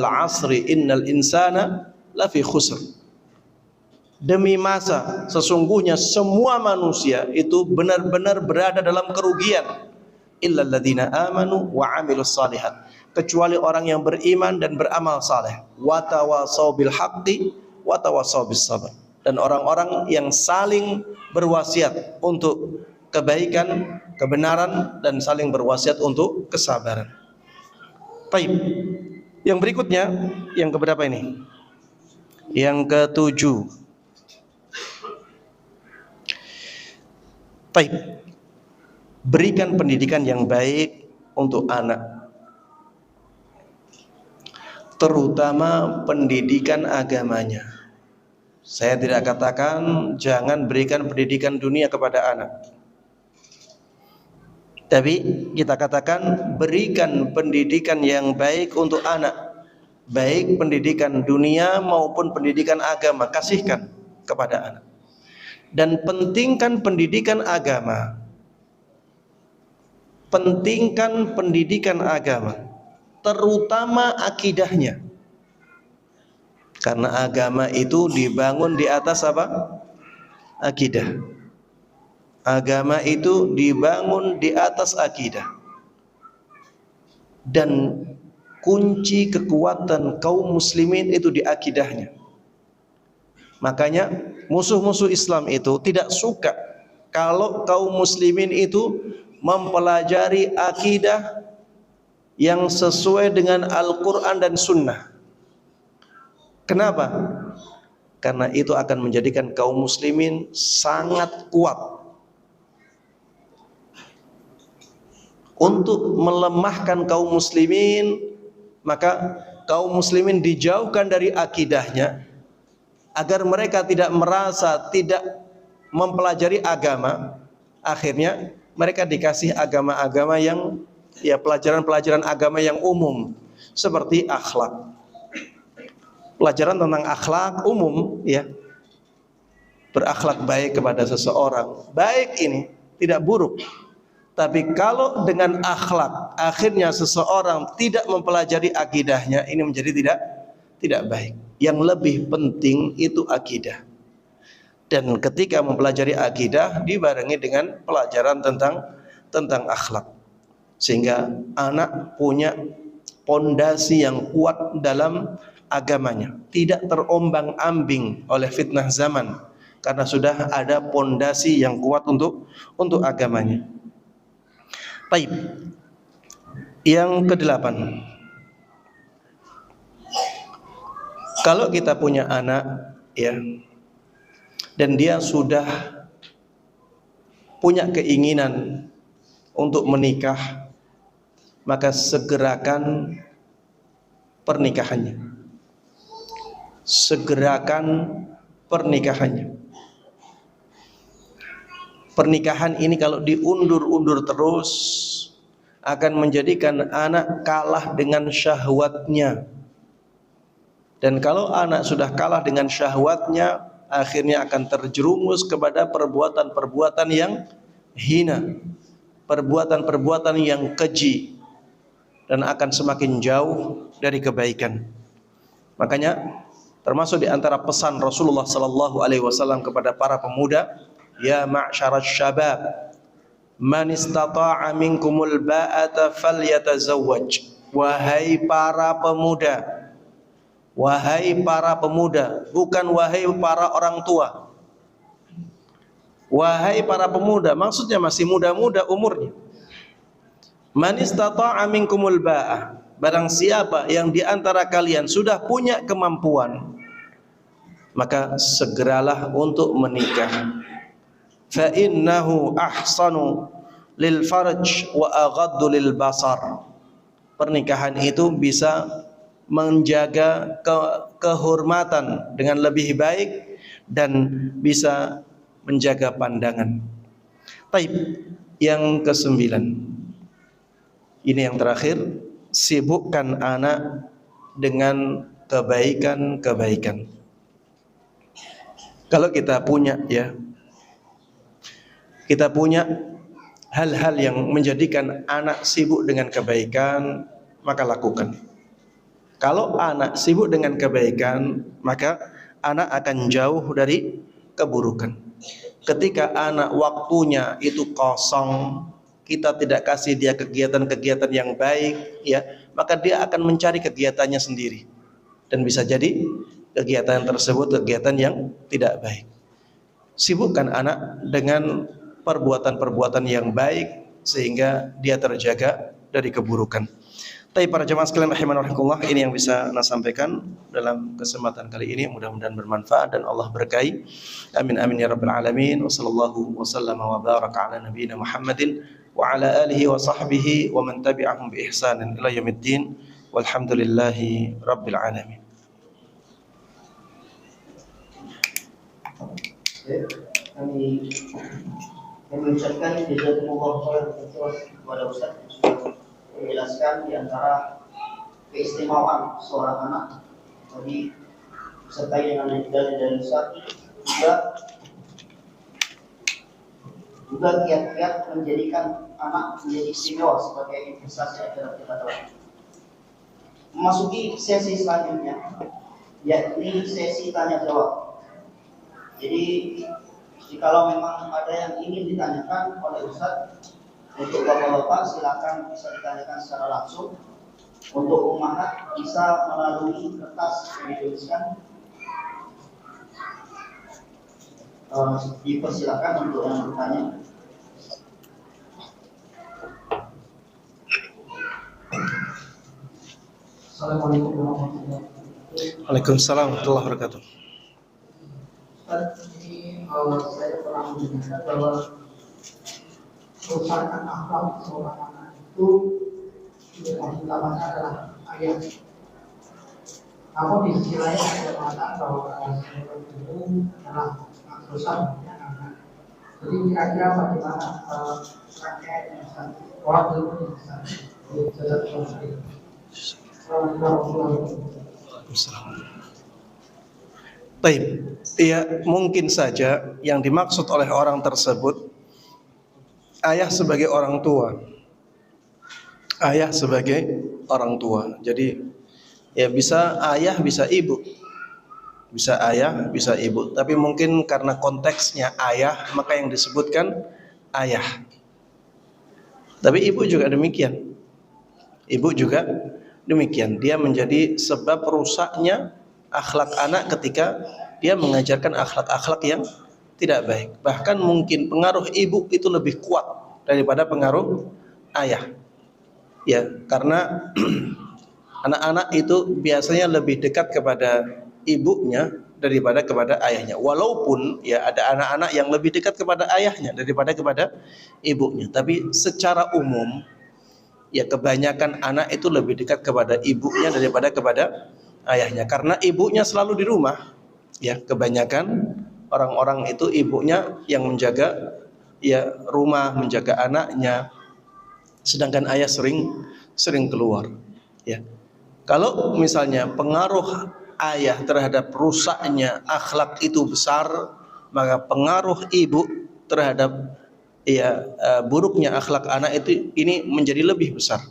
wal 'asri innal insana lafi khusr. Demi masa, sesungguhnya semua manusia itu benar-benar berada dalam kerugian. Illal ladzina amanu wa 'amilus shalihat, kecuali orang yang beriman dan beramal saleh. Wa tawassaw bil haqqi wa tawassaw bis sabr, dan orang-orang yang saling berwasiat untuk kebaikan, kebenaran, dan saling berwasiat untuk kesabaran. Baik. Yang berikutnya, yang keberapa ini? Yang ketujuh. Baik. Berikan pendidikan yang baik untuk anak, terutama pendidikan agamanya. Saya tidak katakan jangan berikan pendidikan dunia kepada anak, tapi kita katakan berikan pendidikan yang baik untuk anak, baik pendidikan dunia maupun pendidikan agama, kasihkan kepada anak. Dan pentingkan pendidikan agama, pentingkan pendidikan agama, terutama akidahnya. Karena agama itu dibangun di atas apa? Akidah. Agama itu dibangun di atas akidah. Dan kunci kekuatan kaum muslimin itu di akidahnya. Makanya musuh-musuh Islam itu tidak suka kalau kaum muslimin itu mempelajari akidah yang sesuai dengan Al-Quran dan Sunnah. Kenapa? Karena itu akan menjadikan kaum muslimin sangat kuat untuk melemahkan kaum muslimin. Maka kaum muslimin dijauhkan dari akidahnya agar mereka tidak merasa tidak mempelajari agama. Akhirnya mereka dikasih agama-agama yang pelajaran-pelajaran agama yang umum, seperti akhlak. Pelajaran tentang akhlak umum, berakhlak baik kepada seseorang. Baik ini tidak buruk. Tapi kalau dengan akhlak akhirnya seseorang tidak mempelajari akidahnya, ini menjadi tidak baik. Yang lebih penting itu akidah. Dan ketika mempelajari akidah dibarengi dengan pelajaran tentang akhlak, sehingga anak punya pondasi yang kuat dalam agamanya, tidak terombang-ambing oleh fitnah zaman, karena sudah ada pondasi yang kuat untuk agamanya. Baik. Yang kedelapan, kalau kita punya anak dan dia sudah punya keinginan untuk menikah, maka segerakan pernikahannya. Segerakan pernikahannya. Pernikahan ini kalau diundur-undur terus akan menjadikan anak kalah dengan syahwatnya. Dan kalau anak sudah kalah dengan syahwatnya, akhirnya akan terjerumus kepada perbuatan-perbuatan yang hina, perbuatan-perbuatan yang keji, dan akan semakin jauh dari kebaikan. Makanya termasuk di antara pesan Rasulullah sallallahu alaihi wasallam kepada para pemuda, ya ma'syaras syabab, man istata'a minkumul ba'ata falyatazawwaj. Wahai para pemuda, wahai para pemuda, bukan wahai para orang tua. Wahai para pemuda, maksudnya masih muda-muda umurnya. Man istata'a minkumul ba'ah, barang siapa yang di antara kalian sudah punya kemampuan, maka segeralah untuk menikah. Fa innahu ahsanu lil farj wa aghaddu lil basar. Pernikahan itu bisa menjaga kehormatan dengan lebih baik dan bisa menjaga pandangan. Baik, yang ke-9. Ini yang terakhir, sibukkan anak dengan kebaikan-kebaikan. Kalau kita punya kita punya hal-hal yang menjadikan anak sibuk dengan kebaikan, maka lakukan. Kalau anak sibuk dengan kebaikan, maka anak akan jauh dari keburukan. Ketika anak waktunya itu kosong, kita tidak kasih dia kegiatan-kegiatan yang baik, ya, maka dia akan mencari kegiatannya sendiri. Dan bisa jadi kegiatan tersebut kegiatan yang tidak baik. Sibukkan anak dengan perbuatan-perbuatan yang baik sehingga dia terjaga dari keburukan. Tapi para jemaah sekalian rahimanallah, ini yang bisa saya sampaikan dalam kesempatan kali ini. Mudah-mudahan bermanfaat dan Allah berkahi. Amin amin ya rabbal alamin. Wa sallallahu wa sallama wa baraka ala nabiyyina Muhammadin wa ala alihi wa sahbihi wa man tabi'ahum bi ihsanin ila yaumiddin. Walhamdulillahi rabbil alamin. Kami mengucapkan jazakumullah khairan kepada Ustaz yang sudah menjelaskan di antara keistimewaan seorang anak bagi sertai dengan dalil Ustaz, juga kiat-kiat menjadikan anak menjadi istimewa sebagai investasi dalam kita kelak. Memasuki sesi selanjutnya, yakni sesi tanya jawab. Jadi jikalau memang ada yang ingin ditanyakan oleh Ustaz, untuk bapak-bapak silakan bisa ditanyakan secara langsung. Untuk ummahat bisa melalui kertas yang dituliskan. Dipersilakan untuk yang bertanya. Assalamualaikum warahmatullahi wabarakatuh. Waalaikumsalam warahmatullahi wabarakatuh. Ini saya pernah mendengar bahwa kerusakan akhlak seorang anak itu yang utamanya adalah ayah. Namun di sisi lain ada mengatakan bahwa seorang itu adalah kerusakan anak. Jadi kira-kira bagaimana rangkaian yang sangat waktu itu bisa dijelaskan? Baik, ya mungkin saja yang dimaksud oleh orang tersebut ayah sebagai orang tua. Ayah sebagai orang tua. Jadi ya bisa ayah, bisa ibu. Bisa ayah, bisa ibu. Tapi mungkin karena konteksnya ayah, maka yang disebutkan ayah. Tapi ibu juga demikian. Ibu juga demikian. Dia menjadi sebab rusaknya akhlak anak ketika dia mengajarkan akhlak-akhlak yang tidak baik. Bahkan mungkin pengaruh ibu itu lebih kuat daripada pengaruh ayah. Ya, karena anak-anak itu biasanya lebih dekat kepada ibunya daripada kepada ayahnya. Walaupun ya ada anak-anak yang lebih dekat kepada ayahnya daripada kepada ibunya. Tapi secara umum ya kebanyakan anak itu lebih dekat kepada ibunya daripada kepada ayahnya, karena ibunya selalu di rumah. Ya, kebanyakan orang-orang itu ibunya yang menjaga ya rumah, menjaga anaknya, sedangkan ayah sering keluar. Ya, kalau misalnya pengaruh ayah terhadap rusaknya akhlak itu besar, maka pengaruh ibu terhadap ya buruknya akhlak anak itu ini menjadi lebih besar.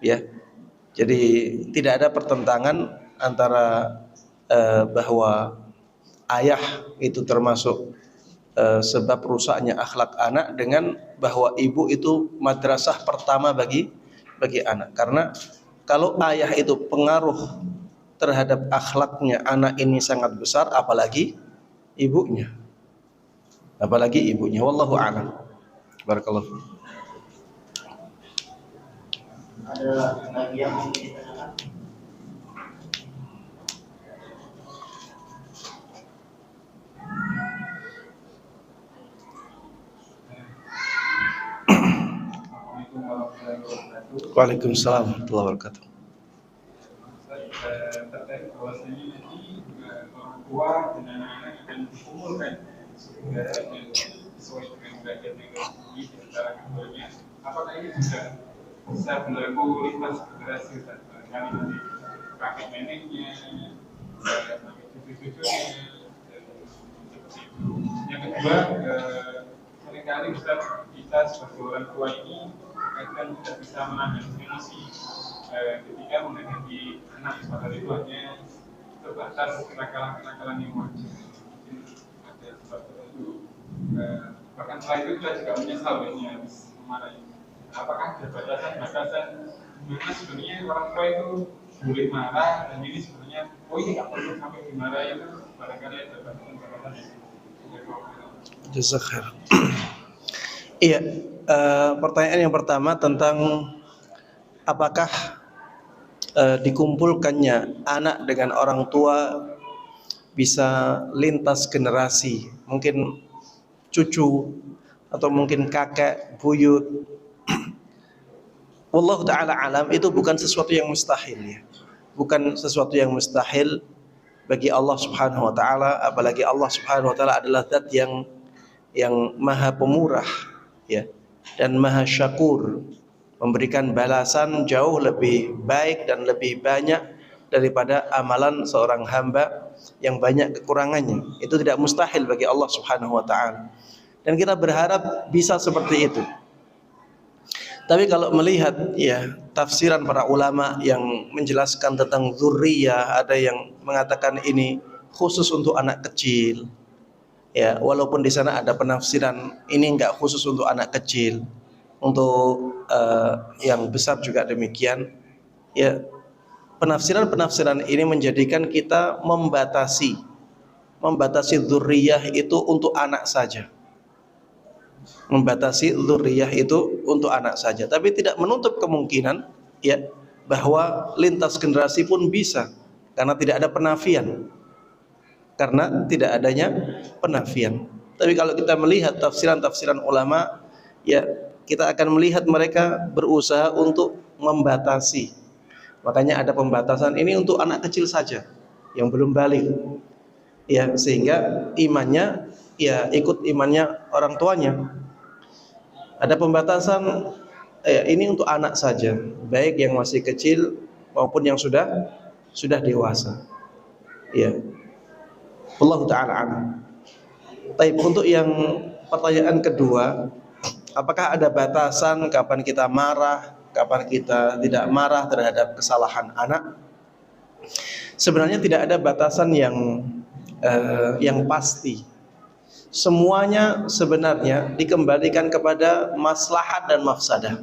Ya, jadi tidak ada pertentangan antara bahwa ayah itu termasuk sebab rusaknya akhlak anak dengan bahwa ibu itu madrasah pertama bagi anak. Karena kalau ayah itu pengaruh terhadap akhlaknya anak ini sangat besar, apalagi ibunya. Wallahu a'lam. Barakallahu. Ada lagi yang ingin ditanyakan? Waalaikumsalam warahmatullahi wabarakatuh. Terkait bahwasanya nanti orang tua dan anak-anak akan dikumpulkan sehingga sesuai dengan bagian yang di antara keduanya. Apakah ini juga bisa berlaku lintas generasi? Kali nanti kakek neneknya, sampai cucu-cucunya, seperti itu. Yang kedua, seringkali kita sebagai orang tua ini akan tidak bisa menahan emosi ketika menghadapi anak pada itu hanya terbatas kenakalan-kenakalan yang wajar. Mungkin ada sebab tertentu. Bahkan setelah itu kita juga menyesal banyak habis memarahi. Apakah ada batasan-batasan dimana sebenarnya orang tua itu boleh marah dan ini sebenarnya ini nggak perlu sampai dimarahi, itu barangkali ada batasan-batasan yang Jazakallah. Iya, pertanyaan yang pertama tentang apakah dikumpulkannya anak dengan orang tua bisa lintas generasi, mungkin cucu atau mungkin kakek, buyut. Wallahu ta'ala alam, itu bukan sesuatu yang mustahil ya. Bukan sesuatu yang mustahil bagi Allah Subhanahu wa taala, apalagi Allah Subhanahu wa taala adalah zat yang maha pemurah ya dan maha syakur, memberikan balasan jauh lebih baik dan lebih banyak daripada amalan seorang hamba yang banyak kekurangannya. Itu tidak mustahil bagi Allah Subhanahu wa taala. Dan kita berharap bisa seperti itu. Tapi kalau melihat ya tafsiran para ulama yang menjelaskan tentang dzurriyyah, ada yang mengatakan ini khusus untuk anak kecil. Ya, walaupun di sana ada penafsiran ini enggak khusus untuk anak kecil. Untuk yang besar juga demikian. Ya, penafsiran-penafsiran ini menjadikan kita membatasi dzurriyyah itu untuk anak saja. Membatasi dzurriyyah itu untuk anak saja, tapi tidak menutup kemungkinan ya bahwa lintas generasi pun bisa, karena tidak ada penafian. Karena tidak adanya penafian. Tapi kalau kita melihat tafsiran-tafsiran ulama, ya kita akan melihat mereka berusaha untuk membatasi. Makanya ada pembatasan ini untuk anak kecil saja yang belum balik. Ya, sehingga imannya ya ikut imannya orang tuanya. Ada pembatasan ini untuk anak saja, baik yang masih kecil maupun yang sudah dewasa. Ya. Allah taala a'lam. Baik, untuk yang pertanyaan kedua, apakah ada batasan kapan kita marah, kapan kita tidak marah terhadap kesalahan anak? Sebenarnya tidak ada batasan yang pasti. Semuanya sebenarnya dikembalikan kepada maslahat dan mafsadah.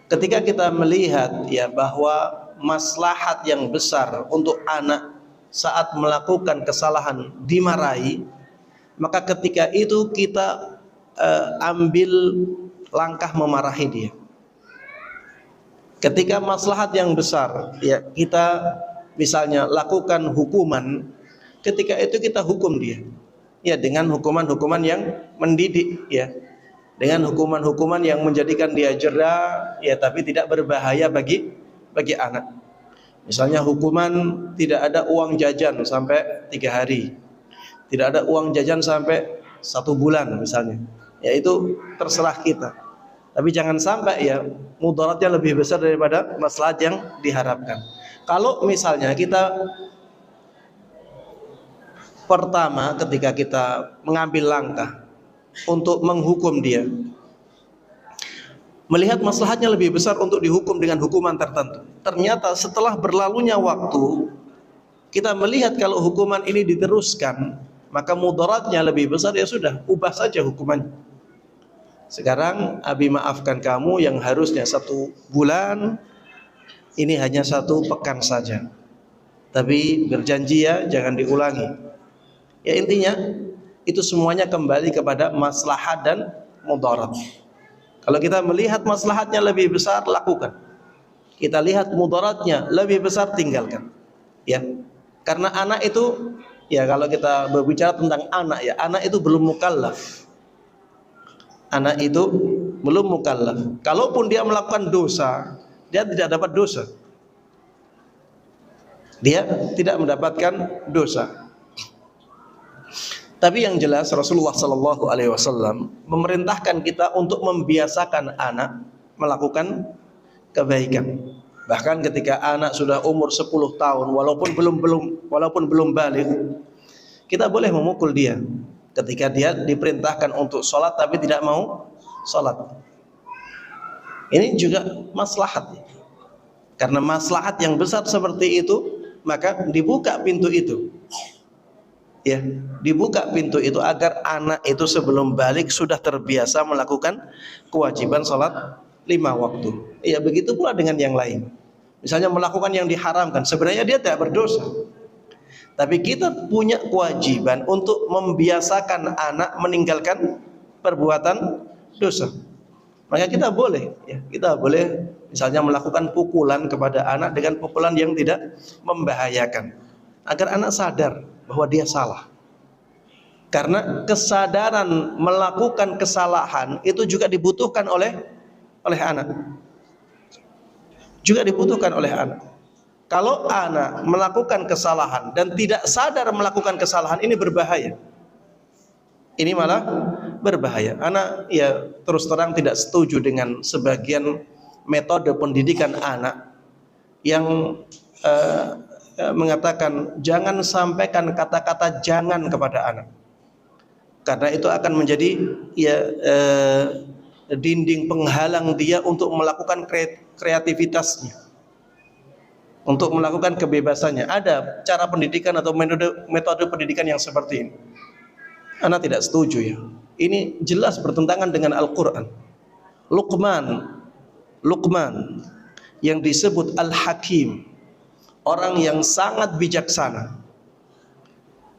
Ketika kita melihat ya bahwa maslahat yang besar untuk anak saat melakukan kesalahan dimarahi, maka ketika itu kita ambil langkah memarahi dia. Ketika maslahat yang besar ya kita misalnya lakukan hukuman, ketika itu kita hukum dia. Ya, dengan hukuman-hukuman yang mendidik ya. Dengan hukuman-hukuman yang menjadikan dia jera ya, tapi tidak berbahaya bagi anak. Misalnya hukuman tidak ada uang jajan sampai 3 hari. Tidak ada uang jajan sampai 1 bulan misalnya. Ya itu terserah kita. Tapi jangan sampai ya mudaratnya lebih besar daripada maslahat yang diharapkan. Kalau misalnya kita pertama ketika kita mengambil langkah untuk menghukum dia, melihat maslahatnya lebih besar untuk dihukum dengan hukuman tertentu. Ternyata setelah berlalunya waktu, kita melihat kalau hukuman ini diteruskan, maka mudaratnya lebih besar, ya sudah, ubah saja hukumannya. Sekarang Abi maafkan kamu yang harusnya 1 bulan, ini hanya 1 pekan saja. Tapi berjanji ya jangan diulangi. Ya intinya itu semuanya kembali kepada maslahat dan mudarat. Kalau kita melihat maslahatnya lebih besar, lakukan. Kita lihat mudaratnya lebih besar, tinggalkan. Ya, karena anak itu, ya kalau kita berbicara tentang anak ya, anak itu belum mukallaf. Anak itu belum mukallaf. Kalaupun dia melakukan dosa, dia tidak dapat dosa. Dia tidak mendapatkan dosa. Tapi yang jelas Rasulullah Sallallahu Alaihi Wasallam memerintahkan kita untuk membiasakan anak melakukan kebaikan. Bahkan ketika anak sudah umur 10 tahun, walaupun belum balik, kita boleh memukul dia. Ketika dia diperintahkan untuk sholat tapi tidak mau sholat, ini juga maslahat. Karena maslahat yang besar seperti itu, maka dibuka pintu itu. Ya, dibuka pintu itu agar anak itu sebelum balik sudah terbiasa melakukan kewajiban sholat 5 waktu. Ya, begitu pula dengan yang lain. Misalnya melakukan yang diharamkan, sebenarnya dia tidak berdosa. Tapi kita punya kewajiban untuk membiasakan anak meninggalkan perbuatan dosa. Maka kita boleh, ya, kita boleh misalnya melakukan pukulan kepada anak dengan pukulan yang tidak membahayakan, agar anak sadar bahwa dia salah. Karena kesadaran melakukan kesalahan itu juga dibutuhkan oleh anak. Juga dibutuhkan oleh anak. Kalau anak melakukan kesalahan dan tidak sadar melakukan kesalahan, ini berbahaya. Ini malah berbahaya. Anak ya terus terang tidak setuju dengan sebagian metode pendidikan anak yang mengatakan jangan sampaikan kata-kata jangan kepada anak, karena itu akan menjadi dinding penghalang dia untuk melakukan kreativitasnya, untuk melakukan kebebasannya. Ada cara pendidikan atau metode pendidikan yang seperti ini. Anak tidak setuju ya. Ini jelas bertentangan dengan Al-Quran. Luqman yang disebut Al-Hakim, orang yang sangat bijaksana,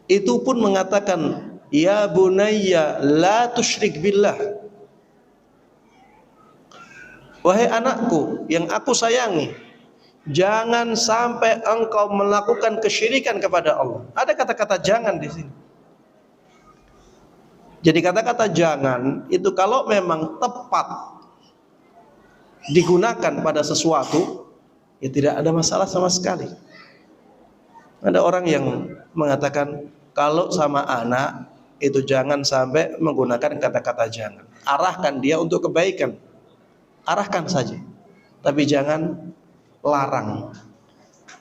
itu pun mengatakan, ya bunayya la tusyrik billah. Wahai anakku yang aku sayangi, jangan sampai engkau melakukan kesyirikan kepada Allah. Ada kata-kata jangan di sini. Jadi kata-kata jangan itu kalau memang tepat digunakan pada sesuatu, ya tidak ada masalah sama sekali. Ada orang yang mengatakan kalau sama anak itu jangan sampai menggunakan kata-kata jangan. Arahkan dia untuk kebaikan, arahkan saja, tapi jangan larang.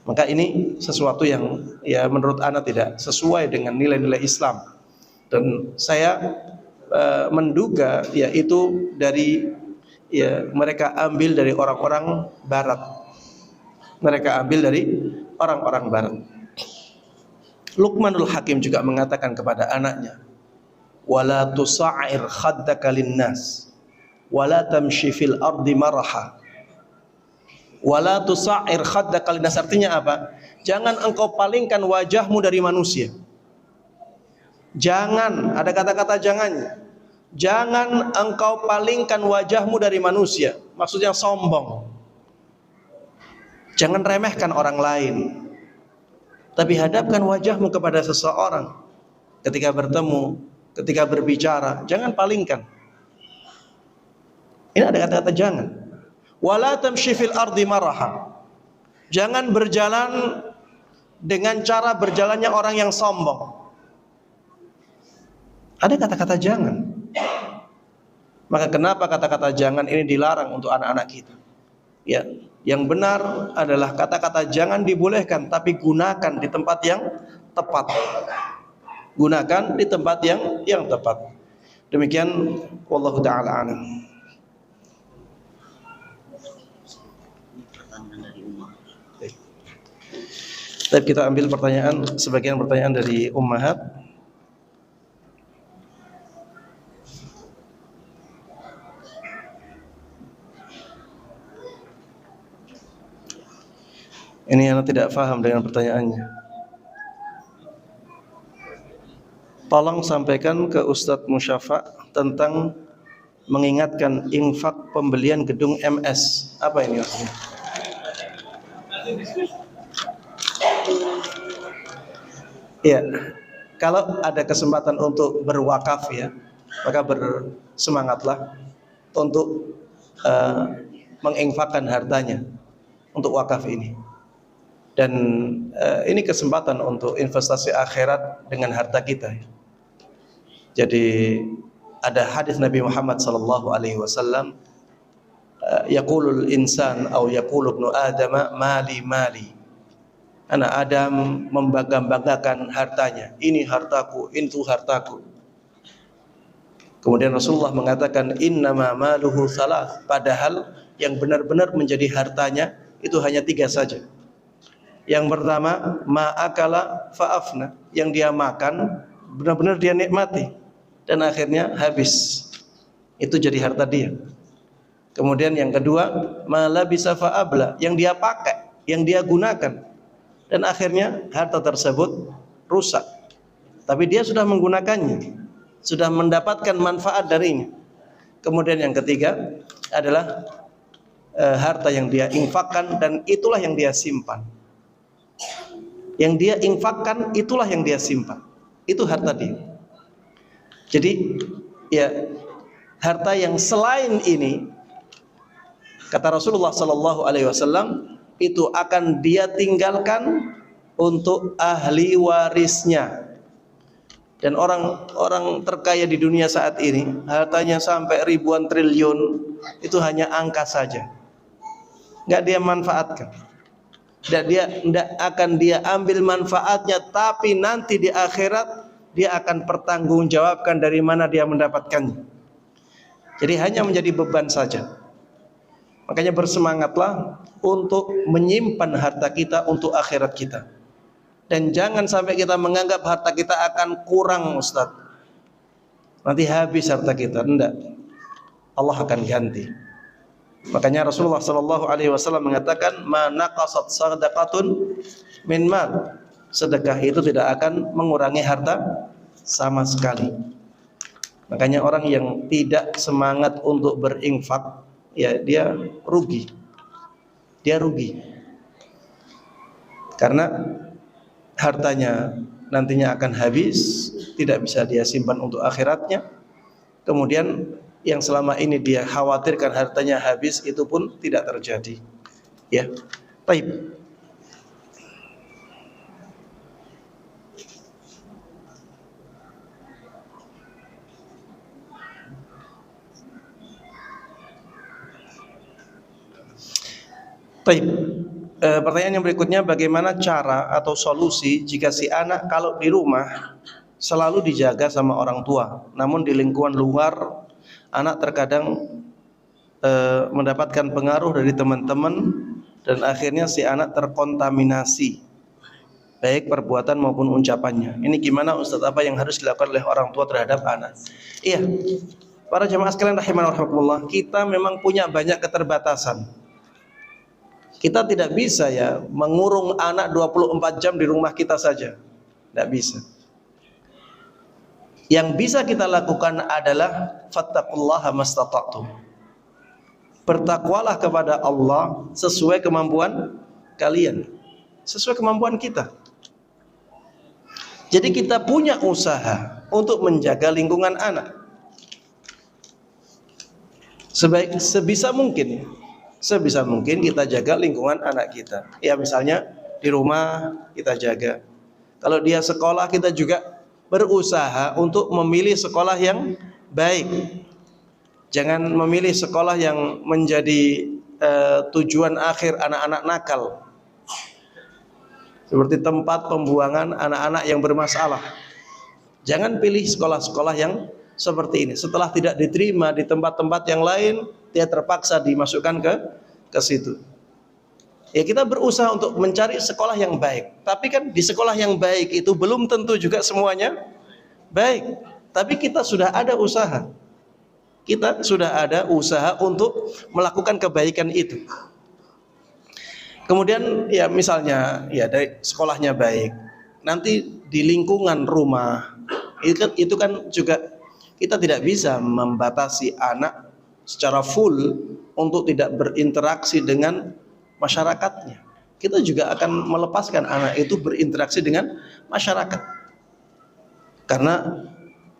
Maka ini sesuatu yang ya menurut anak tidak sesuai dengan nilai-nilai Islam. Dan saya menduga ya itu dari mereka ambil dari orang-orang barat. Mereka ambil dari orang-orang barat. Luqmanul Hakim juga mengatakan kepada anaknya, wala tusa'ir khaddaka linnas wala tamshi fil ardi maraha. Wala tusa'ir khaddaka linnas, artinya apa? Jangan engkau palingkan wajahmu dari manusia. Jangan, ada kata-kata jangannya. Jangan engkau palingkan wajahmu dari manusia. Maksudnya sombong. Jangan remehkan orang lain, tapi hadapkan wajahmu kepada seseorang. Ketika bertemu, ketika berbicara, jangan palingkan. Ini ada kata-kata jangan. Wala tamshi fil ardi maraha. Jangan berjalan dengan cara berjalannya orang yang sombong. Ada kata-kata jangan. Maka kenapa kata-kata jangan ini dilarang untuk anak-anak kita? Ya, yang benar adalah kata-kata jangan dibolehkan, tapi gunakan di tempat yang tepat. Gunakan di tempat yang tepat. Demikian wallahu taala a'lam. Baik, kita ambil sebagian pertanyaan dari ummahat. Ini anak tidak paham dengan pertanyaannya. Tolong sampaikan ke Ustadz Musyafa tentang mengingatkan infak pembelian gedung MS. Apa ini maksudnya? Ya, kalau ada kesempatan untuk berwakaf ya, maka bersemangatlah untuk menginfakkan hartanya untuk wakaf ini. Dan ini kesempatan untuk investasi akhirat dengan harta kita. Jadi ada hadis Nabi Muhammad sallallahu alaihi wasallam, yaqulul insan atau yaqulu ibnu adam mali mali. Anak Adam membangga-banggakan hartanya. Ini hartaku, itu hartaku. Kemudian Rasulullah mengatakan innama maluhu salas, padahal yang benar-benar menjadi hartanya itu hanya 3 saja. Yang pertama, ma'akala fa'afna, yang dia makan benar-benar dia nikmati dan akhirnya habis. Itu jadi harta dia. Kemudian yang kedua, malabisa fa'abla, yang dia pakai, yang dia gunakan dan akhirnya harta tersebut rusak. Tapi dia sudah menggunakannya, sudah mendapatkan manfaat darinya. Kemudian yang ketiga adalah harta yang dia infakkan dan itulah yang dia simpan. Yang dia infakkan itulah yang dia simpan. Itu harta dia. Jadi ya, harta yang selain ini, kata Rasulullah sallallahu alaihi wasallam, itu akan dia tinggalkan untuk ahli warisnya. Dan orang terkaya di dunia saat ini, hartanya sampai ribuan triliun, itu hanya angka saja. Enggak dia manfaatkan. Dan dia tidak akan dia ambil manfaatnya, tapi nanti di akhirat dia akan pertanggungjawabkan dari mana dia mendapatkannya. Jadi hanya menjadi beban saja. Makanya bersemangatlah untuk menyimpan harta kita untuk akhirat kita. Dan jangan sampai kita menganggap harta kita akan kurang, Ustaz. Nanti habis harta kita. Tidak. Allah akan ganti. Makanya Rasulullah sallallahu alaihi wasallam mengatakan, "Ma naqasat shadaqatun min mal." Sedekah itu tidak akan mengurangi harta sama sekali. Makanya orang yang tidak semangat untuk berinfak, ya dia rugi. Dia rugi. Karena hartanya nantinya akan habis, tidak bisa dia simpan untuk akhiratnya. Kemudian yang selama ini dia khawatirkan hartanya habis, itu pun tidak terjadi. Ya. Baik. Baik. Pertanyaan yang berikutnya, bagaimana cara atau solusi jika si anak kalau di rumah selalu dijaga sama orang tua, namun di lingkungan luar anak terkadang mendapatkan pengaruh dari teman-teman dan akhirnya si anak terkontaminasi baik perbuatan maupun ucapannya. Ini gimana Ustaz, apa yang harus dilakukan oleh orang tua terhadap anak? Iya, para jemaah sekalian rahimanallah, kita memang punya banyak keterbatasan. Kita tidak bisa ya mengurung anak 24 jam di rumah kita saja. Tidak bisa. Yang bisa kita lakukan adalah fattaqullaha mastata'tum. Bertakwalah kepada Allah sesuai kemampuan kalian, sesuai kemampuan kita. Jadi kita punya usaha untuk menjaga lingkungan anak. Sebisa mungkin kita jaga lingkungan anak kita. Ya misalnya di rumah kita jaga. Kalau dia sekolah, kita juga berusaha untuk memilih sekolah yang baik. Jangan memilih sekolah yang menjadi tujuan akhir anak-anak nakal, seperti tempat pembuangan anak-anak yang bermasalah. Jangan pilih sekolah-sekolah yang seperti ini. Setelah tidak diterima di tempat-tempat yang lain, dia terpaksa dimasukkan ke situ. Ya, kita berusaha untuk mencari sekolah yang baik. Tapi kan di sekolah yang baik itu belum tentu juga semuanya baik. Tapi kita sudah ada usaha. Kita sudah ada usaha untuk melakukan kebaikan itu. Kemudian ya misalnya ya dari sekolahnya baik. Nanti di lingkungan rumah itu kan juga kita tidak bisa membatasi anak secara full untuk tidak berinteraksi dengan masyarakatnya. Kita juga akan melepaskan anak itu berinteraksi dengan masyarakat. Karena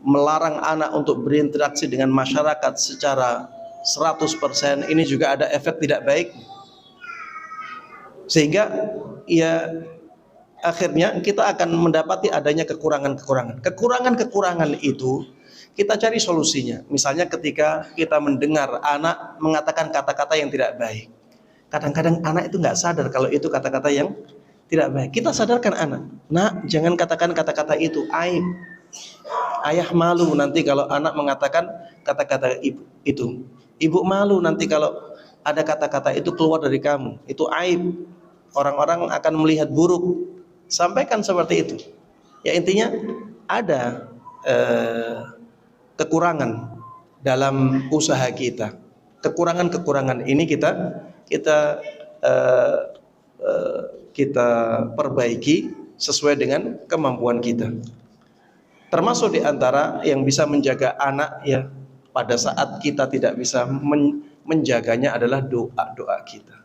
melarang anak untuk berinteraksi dengan masyarakat secara 100% ini juga ada efek tidak baik. Sehingga ya akhirnya kita akan mendapati adanya kekurangan-kekurangan. Kekurangan-kekurangan itu kita cari solusinya. Misalnya ketika kita mendengar anak mengatakan kata-kata yang tidak baik. Kadang-kadang anak itu nggak sadar kalau itu kata-kata yang tidak baik. Kita sadarkan anak, nak jangan katakan kata-kata itu, aib. Ayah malu nanti kalau anak mengatakan kata-kata itu. Ibu malu nanti kalau ada kata-kata itu keluar dari kamu, itu aib, orang-orang akan melihat buruk. Sampaikan seperti itu. Ya intinya ada kekurangan dalam usaha kita. Kekurangan-kekurangan ini kita perbaiki sesuai dengan kemampuan kita. Termasuk di antara yang bisa menjaga anak ya pada saat kita tidak bisa menjaganya adalah doa-doa kita.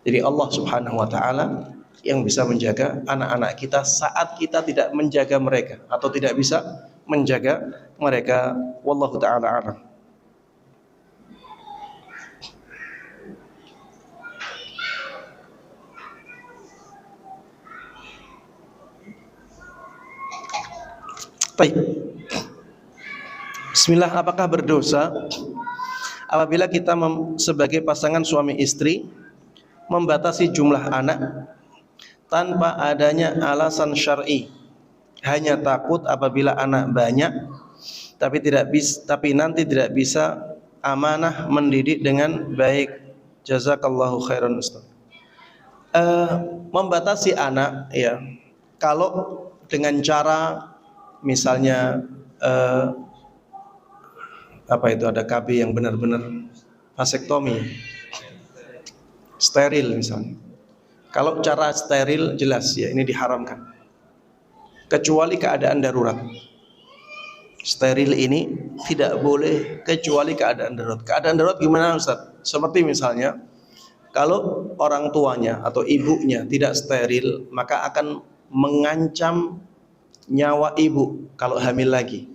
Jadi Allah Subhanahu wa taala yang bisa menjaga anak-anak kita saat kita tidak menjaga mereka atau tidak bisa menjaga mereka. Wallahu taala a'lam. Baik. Bismillah, apakah berdosa apabila kita sebagai pasangan suami istri membatasi jumlah anak tanpa adanya alasan syar'i, hanya takut apabila anak banyak tapi nanti tidak bisa amanah mendidik dengan baik. Jazakallahu khairan Ustaz. Membatasi anak ya, kalau dengan cara misalnya ada KB yang benar-benar vasektomi, steril misalnya. Kalau cara steril jelas ya ini diharamkan, kecuali keadaan darurat. Steril ini tidak boleh kecuali keadaan darurat. Keadaan darurat gimana Ustaz? Seperti misalnya kalau orang tuanya atau ibunya tidak steril, maka akan mengancam nyawa ibu kalau hamil lagi.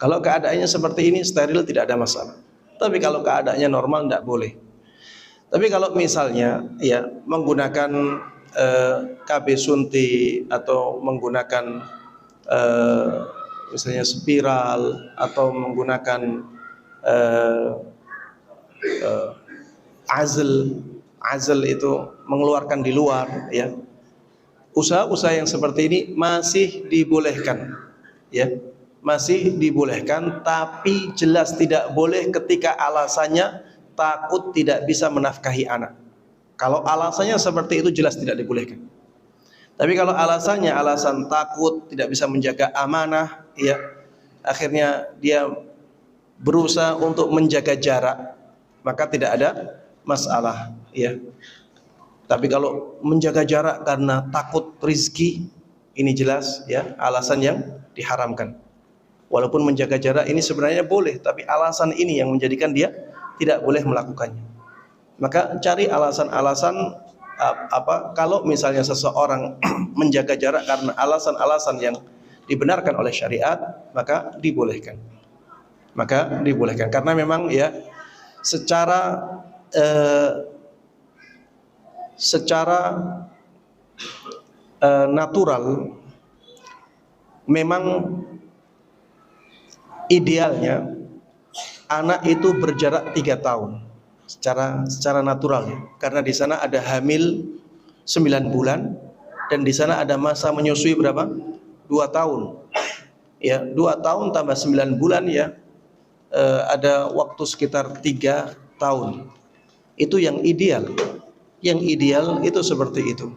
Kalau keadaannya seperti ini steril tidak ada masalah. Tapi kalau keadaannya normal tidak boleh. Tapi kalau misalnya ya menggunakan KB sunti atau menggunakan misalnya spiral atau menggunakan azl itu mengeluarkan di luar ya. Usaha-usaha yang seperti ini masih dibolehkan ya. Masih dibolehkan, tapi jelas tidak boleh ketika alasannya takut tidak bisa menafkahi anak. Kalau alasannya seperti itu jelas tidak dibolehkan. Tapi kalau alasannya alasan takut tidak bisa menjaga amanah ya, akhirnya dia berusaha untuk menjaga jarak, maka tidak ada masalah ya. Tapi kalau menjaga jarak karena takut rizki, ini jelas ya alasan yang diharamkan. Walaupun menjaga jarak ini sebenarnya boleh, tapi alasan ini yang menjadikan dia tidak boleh melakukannya. Maka cari alasan-alasan kalau misalnya seseorang menjaga jarak karena alasan-alasan yang dibenarkan oleh syariat, maka dibolehkan. Karena memang ya secara natural memang idealnya anak itu berjarak 3 tahun secara natural ya. Karena di sana ada hamil 9 bulan dan di sana ada masa menyusui berapa? 2 tahun. Ya, 2 tahun tambah 9 bulan ya. Ada waktu sekitar 3 tahun. Itu yang ideal. Yang ideal itu seperti itu.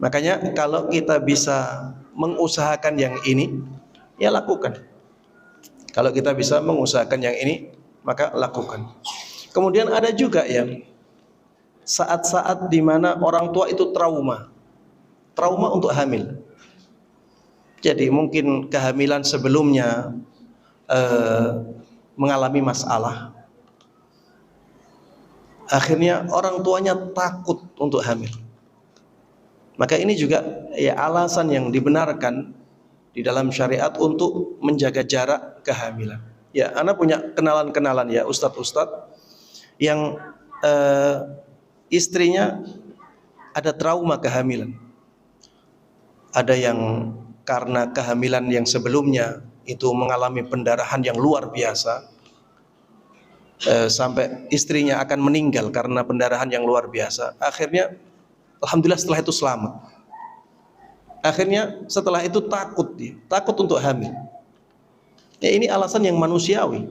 Makanya kalau kita bisa mengusahakan yang ini, ya lakukan. Kalau kita bisa mengusahakan yang ini, maka lakukan. Kemudian ada juga yang saat-saat di mana orang tua itu trauma untuk hamil. Jadi mungkin kehamilan sebelumnya mengalami masalah. Akhirnya orang tuanya takut untuk hamil. Maka ini juga ya alasan yang dibenarkan di dalam syariat untuk menjaga jarak kehamilan. Ya, anak punya kenalan-kenalan ya ustadz-ustadz yang istrinya ada trauma kehamilan. Ada yang karena kehamilan yang sebelumnya itu mengalami pendarahan yang luar biasa, sampai istrinya akan meninggal karena pendarahan yang luar biasa. Akhirnya alhamdulillah setelah itu selamat. Akhirnya setelah itu takut untuk hamil. Ya ini alasan yang manusiawi.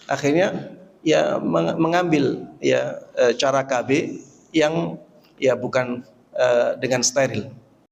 Akhirnya ya mengambil ya cara KB yang ya bukan dengan steril.